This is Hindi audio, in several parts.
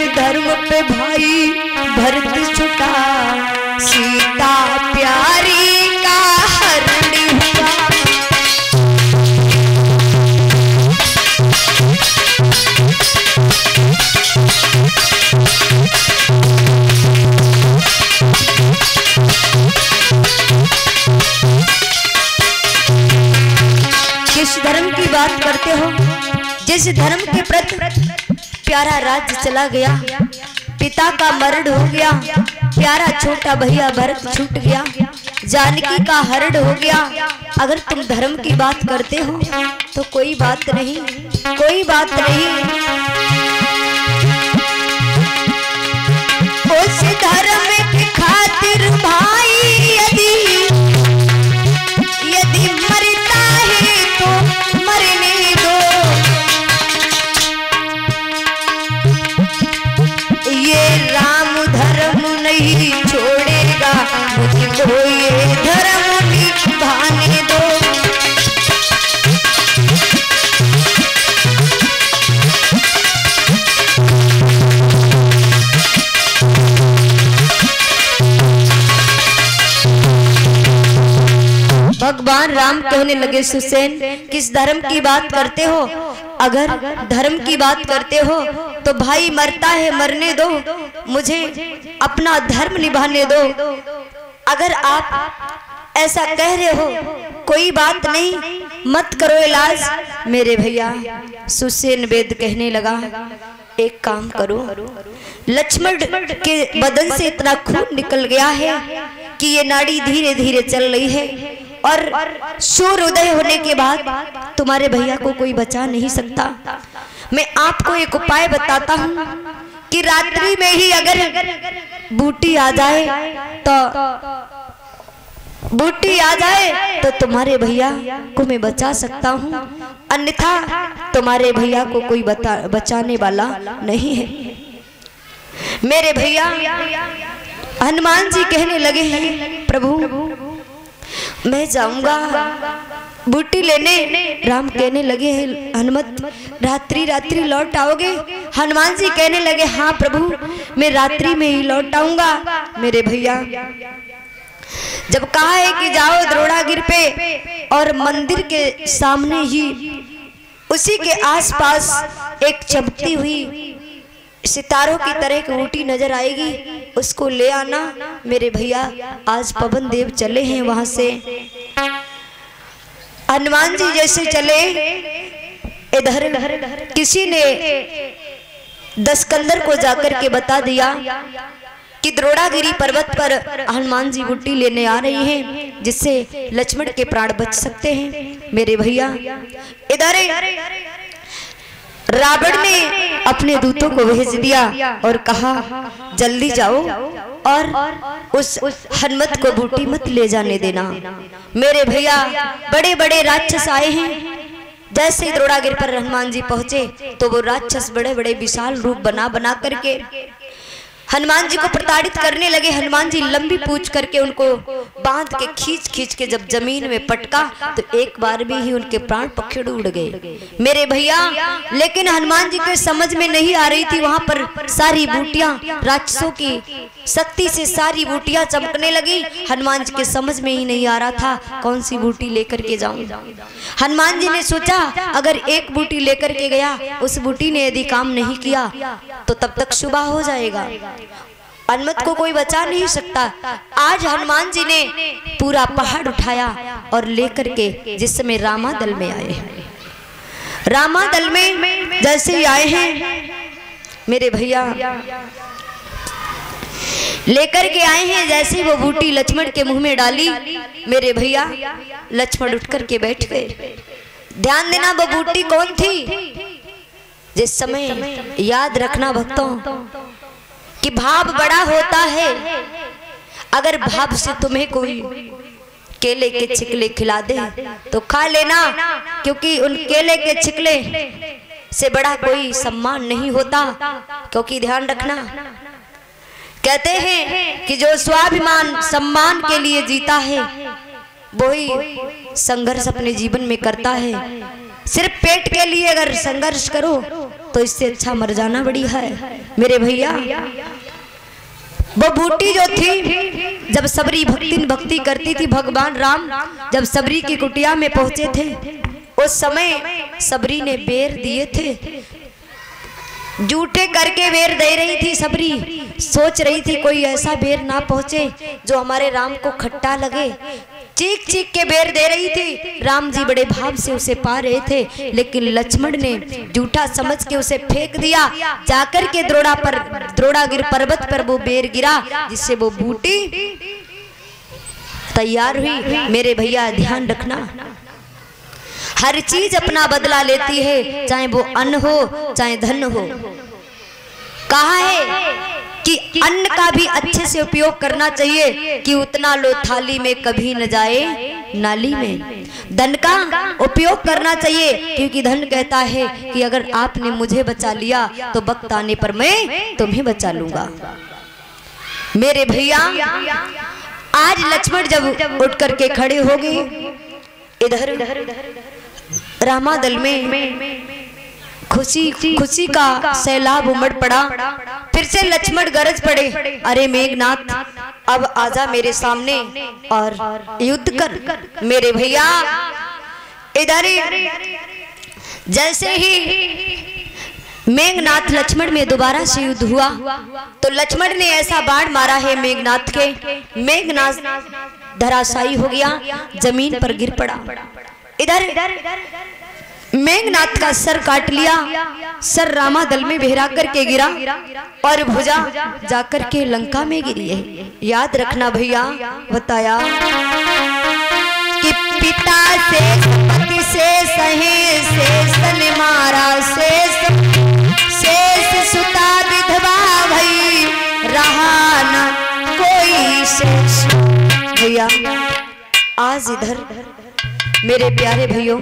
धर्म पे भाई भरत छुटा, सीता प्यारी का हरण हुआ। किस धर्म की बात करते हो? जिस धर्म के प्रति प्यारा राज्य चला गया, पिता का मरण हो गया, प्यारा छोटा भैया भरत छूट गया, जानकी का हरण हो गया। अगर तुम धर्म की बात करते हो तो कोई बात नहीं, कोई बात नहीं। उस धर्म की खातिर भाई यदि मरता है तो मरने दो। ये राम धर्म नहीं छोड़ेगा मुझको, ये धर्म निभाने दो। भगवान राम कहने लगे, सुसेन किस धर्म की बात करते हो? अगर धर्म की बात करते हो तो भाई मरता है मरने दो, मुझे अपना धर्म निभाने दो। अगर आप ऐसा कह रहे हो कोई बात नहीं, मत करो इलाज। मेरे भैया सुसेन वेद कहने लगा, एक काम करो, लक्ष्मण के बदन से इतना खून निकल गया है कि ये नाड़ी धीरे धीरे चल रही है, और सूर्य उदय होने के बाद तुम्हारे भैया को कोई बचा नहीं सकता। मैं आपको एक उपाय बताता हूँ कि रात्रि में ही अगर बूटी आ जाए तो तुम्हारे भैया को मैं बचा सकता हूँ, अन्यथा तुम्हारे भैया को कोई बचाने वाला नहीं है। मेरे भैया हनुमान जी कहने लगे हैं, प्रभु मैं जाऊंगा बूटी लेने। राम कहने लगे हैं, हनुमत रात्रि रात्रि लौट आओगे? हनुमान जी कहने लगे, हाँ प्रभु मैं रात्रि में ही लौट आऊंगा। मेरे भैया जब कहा है कि जाओ द्रोणागिर पे, और मंदिर के सामने ही उसी के आसपास एक चमकती हुई सितारों की तरह एक ऊँटी नजर आएगी, उसको ले आना। मेरे भैया आज पवन देव चले हैं वहां से। हनुमान जी जैसे चले, इधर किसी ने दशकंदर को जाकर के बता दिया कि द्रोणागिरी पर्वत पर हनुमान जी बूटी लेने आ रही हैं, जिससे लक्ष्मण के प्राण बच सकते हैं। मेरे भैया इधर रावण ने अपने दूतों को भेज दिया और कहा जल्दी जाओ और उस हनुमत को बूटी मत ले जाने देना। मेरे भैया बड़े बड़े राक्षस आए हैं। जैसे ही द्रोणागिर पर हनुमान जी पहुंचे तो वो राक्षस बड़े बड़े विशाल रूप बना बना करके हनुमान जी को प्रताड़ित करने लगे। हनुमान जी लंबी पूंछ करके उनको बांध के खींच खींच के जब जमीन में पटका तो एक बार भी ही उनके प्राण पखेड़ उड़ गए। मेरे भैया लेकिन हनुमान जी के समझ में नहीं आ रही थी, वहां पर सारी बूटियां राक्षसों की शक्ति से सारी बूटियां चमकने लगी। हनुमान जी के समझ में ही नहीं आ रहा था कौन सी बूटी लेकर के जाऊं। हनुमान जी ने सोचा अगर एक बूटी लेकर के गया, उस बूटी ने यदि काम नहीं किया तो तब तक सुबह हो जाएगा, हनुमत को कोई बचा नहीं सकता। आज हनुमान जी ने पूरा पहाड़ उठाया और लेकर के जिस समय रामादल में आए हैं, रामादल में जैसे ही आए हैं मेरे भैया लेकर के आए हैं, जैसे वो बूटी लक्ष्मण के मुंह में डाली, मेरे भैया लक्ष्मण उठ कर के बैठ गए। ध्यान देना वो बूटी कौन थी। जिस समय याद रखना भक्तों कि भाव बड़ा होता है। अगर भाव से तुम्हें कोई केले के छिकले खिला दे तो खा लेना, क्योंकि उन केले के छिकले से बड़ा कोई सम्मान नहीं होता। क्योंकि ध्यान रखना, कहते हैं कि जो स्वाभिमान सम्मान के लिए जीता है वही संघर्ष अपने जीवन में करता है। सिर्फ पेट के लिए अगर संघर्ष करो तो इससे अच्छा मर जाना बड़ी है। मेरे भैया वो बूटी जो थी, जब सबरी भक्ति करती थी, भगवान राम जब सबरी की कुटिया में पहुंचे थे, उस समय सबरी ने बेर दिए थे, जूठे करके बेर दे रही थी। सबरी सोच रही थी कोई ऐसा बेर ना पहुंचे जो हमारे राम को खट्टा लगे, चीख चीख के बेर दे रही थी। राम जी बड़े भाव से उसे पा रहे थे, लेकिन लक्ष्मण ने जूठा समझ के उसे फेंक दिया। जाकर के द्रोणागिर पर्वत पर वो बेर गिरा, जिससे वो बूटी तैयार हुई। मेरे भैया ध्यान रखना, हर चीज अपना बदला लेती है, चाहे वो अन्न हो चाहे धन हो। कहा है कि अन्न का भी अच्छे से उपयोग करना चाहिए कि उतना लो थाली में कभी न जाए नाली में। धन का उपयोग करना चाहिए, क्योंकि धन कहता है कि अगर आपने मुझे बचा लिया तो वक्त आने पर मैं तुम्हें बचा लूंगा। मेरे भैया आज लक्ष्मण जब उठ करके खड़े हो गए, इधर रामादल में खुशी का सैलाब उमड़ पड़ा। फिर से लक्ष्मण गरज पड़े, अरे मेघनाथ अब आजा मेरे सामने और युद्ध कर। मेरे भैया इधर जैसे ही मेघनाथ लक्ष्मण में दोबारा से युद्ध हुआ, तो लक्ष्मण ने ऐसा बाण मारा है मेघनाथ के, मेघनाथ धराशायी हो गया, जमीन पर गिर पड़ा। इधर मेघनाथ का सर काट लिया, सर रामादल में बहरा करके गिरा और भुजा जाकर के लंका में गिरी है। याद रखना भैया, बताया कि पिता से पति से सहे शेष मारा, शेष सुता विधवा भई, रहा न कोई शेष। भैया आज इधर मेरे प्यारे भाइयों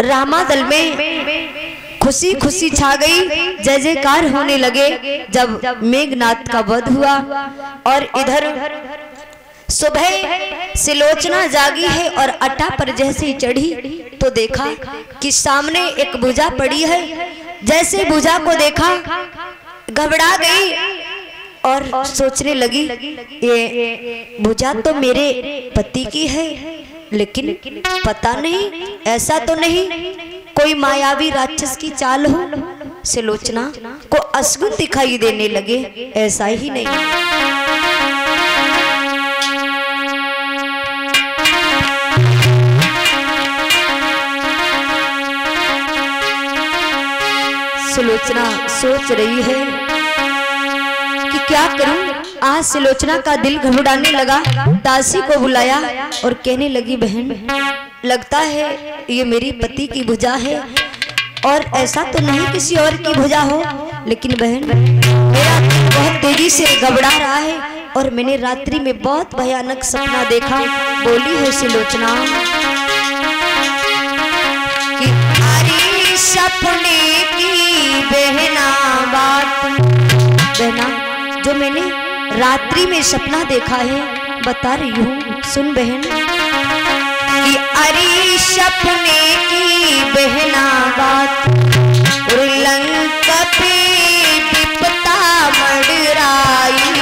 रामादल में खुशी खुशी छा गई, जय जयकार होने लगे जब मेघनाथ का वध हुआ। और इधर सुबह सिलोचना जागी है और अटा पर जैसे चढ़ी तो देखा कि सामने एक भुजा पड़ी है। जैसे भुजा को देखा घबरा गई और सोचने लगी ये भुजा तो मेरे पति की है, लेकिन पता नहीं ऐसा तो नहीं कोई मायावी राक्षस की चाल हो। सिलोचना को अशुभ दिखाई देने लगे, ऐसा ही नहीं। सिलोचना सोच रही है कि क्या करूं। आज सिलोचना का दिल घबराने लगा, दासी को बुलाया और कहने लगी बहन लगता है ये मेरी पति की भुजा है और ऐसा तो नहीं किसी और की भुजा हो, लेकिन बहन मेरा बहुत तेजी से घबरा रहा है और मैंने रात्रि में बहुत भयानक सपना देखा। बोली है सिलोचना कि अरे सपने की बहना बात, बहना जो मैंने रात्रि में सपना देखा है बता रही हूँ, सुन बहन कि अरे सपने की बहना बात, लंका पे विपता मंडराई,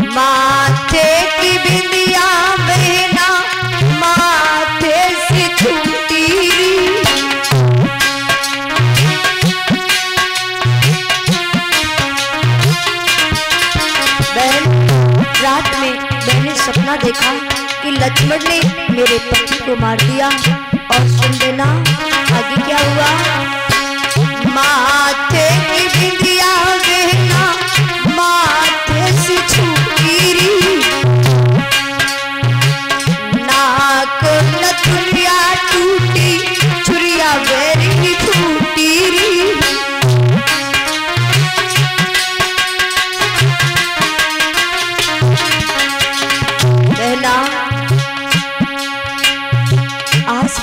माथे की बिंदिया बहना माथे से छूटी, बहन रात में मैंने सपना देखा कि लक्ष्मण ने मेरे पति को मार दिया। और सुन देना आगे क्या हुआ।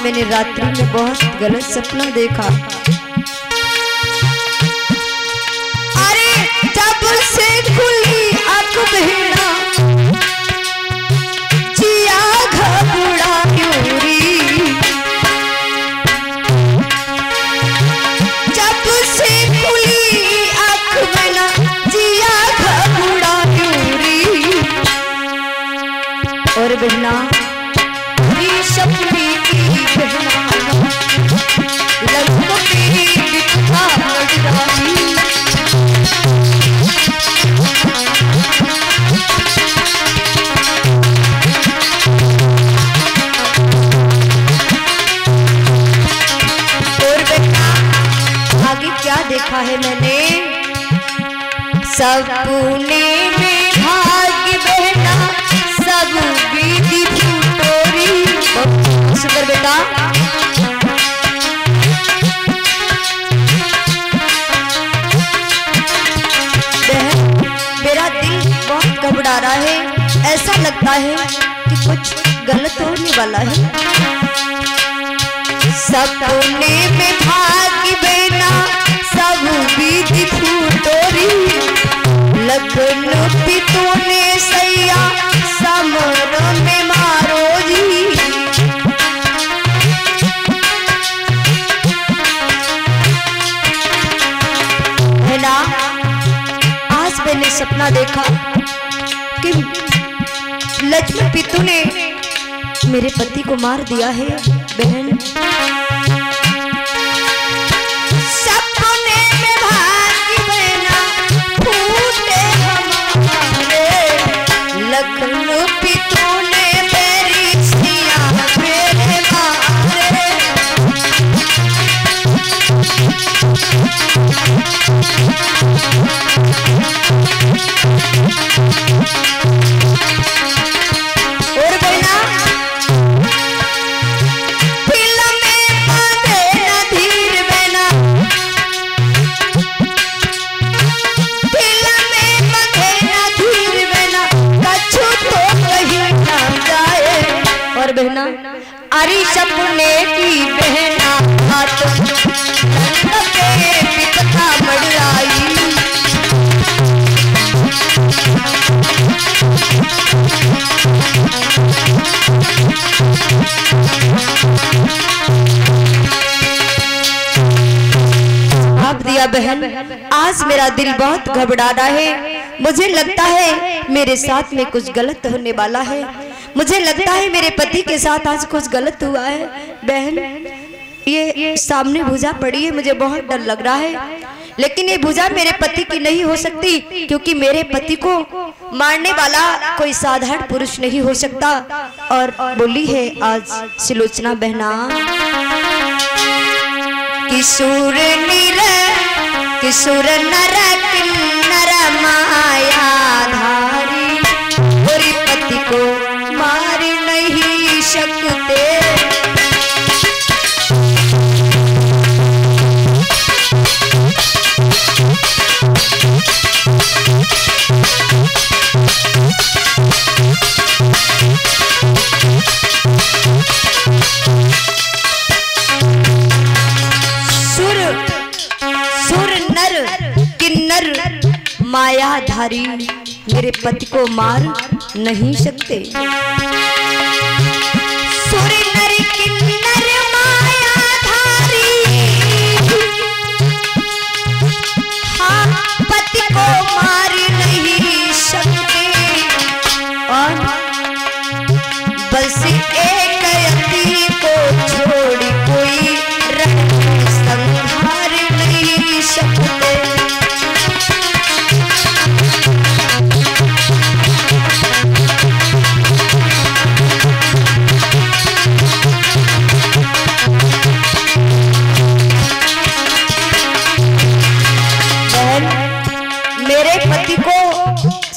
मैंने रात्रि में बहुत गलत सपना देखा। अरे जब से खुली आंख बहना जिया घबरा यूरी, जब से खुली आंख बहना जिया घबरा यूरी। और बहना सपने की बहना लगो की बिखा मड़राई। और बेटा आगे क्या देखा है मैंने, सपने में भाग्य बहना सब बीती फूटोरी। सुंदर बेटा बहन, मेरा दिल बहुत घबरा रहा है, ऐसा लगता है कि कुछ गलत होने वाला है। सपने में भाग्य बहना सब बीती फूटोरी, लगन पितों ने सैया समर में मारो जी। आज मैंने सपना देखा कि लक्ष्मण पितु ने मेरे पति को मार दिया है। बहन सपने में भाग्य बहना फूटे हमारे, लखनऊ पितु ने मेरी सिया मेरे मारे। और बहना फिल्म में बांधे न धीर बहना, फिल्म में बांधे न धीर बहना, कछु तो कहीं न जाए। और बहना अरे सपने की बहना हाथ के पिता मड़राई। आप दिया बहन, आज मेरा दिल बहुत घबरा रहा है। मुझे लगता है मेरे साथ में कुछ गलत होने वाला है। मुझे लगता है मेरे पति के साथ आज कुछ गलत हुआ है। बहन ये सामने भुजा पड़ी है, मुझे बहुत डर लग रहा है, लेकिन ये भुजा मेरे पति की नहीं हो सकती, क्योंकि मेरे पति को मारने वाला कोई साधारण पुरुष नहीं हो सकता। और बोली है आज सुलोचना बहना, किशोर नर किन्नर माया धारी, मेरे पति को मार नहीं सकते। मायाधारी मेरे पति को मार नहीं सकते। सुर नर किन्नर मायाधारी, हाँ पति को मार नहीं सकते। और बस एक यति को छोड़ कोई रह संहार नहीं सकते। मेरे पति को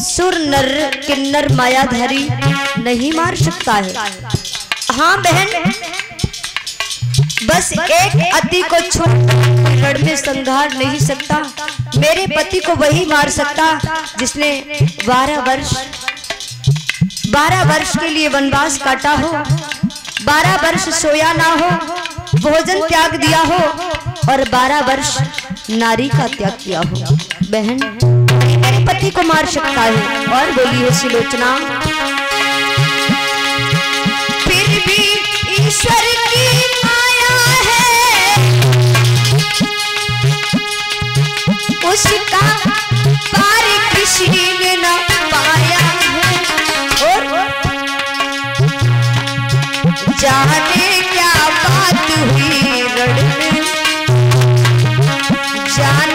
सुर नर किन्नर मायाधारी नहीं मार सकता है। हाँ बहन, बस एक अति को छोड़ रण में संहार नहीं सकता। मेरे पति को वही मार सकता जिसने 12 वर्ष के लिए वनवास काटा हो, 12 वर्ष सोया ना हो, भोजन त्याग दिया हो और 12 वर्ष नारी का त्याग किया हो, बहन मेरे पति को मार सकता है। और बोली है सुलोचना, फिर भी ईश्वर की माया है, उसका पार किसी ने ना पाया है। और जाने क्या बात हुई रण में, जाने